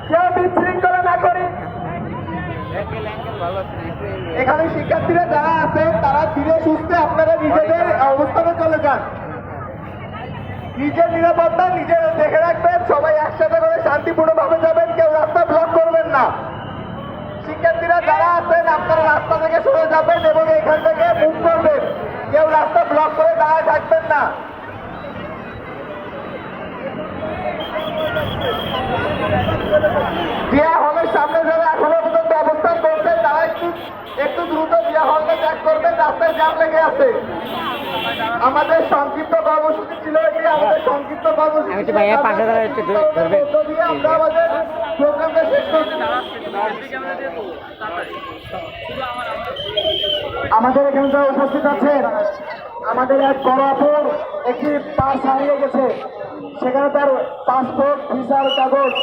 কেউ বিশৃঙ্খলা না করি। এখানে শিক্ষার্থীরা যারা আছেন তারা ধীরে সুস্থে আপনারা নিজেদের অবস্থানে চলে যান। নিজের নিরাপত্তা নিজেরা দেখে রাখবেন। সবাই একসাথে করে শান্তিপূর্ণভাবে যাবেন, কেউ রাস্তা ব্লক করবেন না। শিক্ষার্থীরা যারা আছেন আপনারা রাস্তা থেকে সরে যাবেন এবং এখান থেকে মুভ করবেন, কেউ রাস্তা ব্লক করে দাঁড়ায় থাকবেন না। জিয়া হলের সামনে যারা এখনো পর্যন্ত অবস্থান করছেন তারা একটু দ্রুত জিয়া হলকে ত্যাগ করবেন, রাস্তায় জ্যাম লেগে আছে। আমাদের সংক্ষিপ্ত কর্মসূচি ছিল এটি, আমাদের সংক্ষিপ্ত কর্মসূচি আমরা আমাদের প্রোগ্রামটা শেষ করছি। আমাদের এখানে যারা উপস্থিত আছেন, আমাদের এক বড় আপুর একটি পাস হারিয়ে গেছে, সেখানে তার পাসপোর্ট ভিসার কাগজ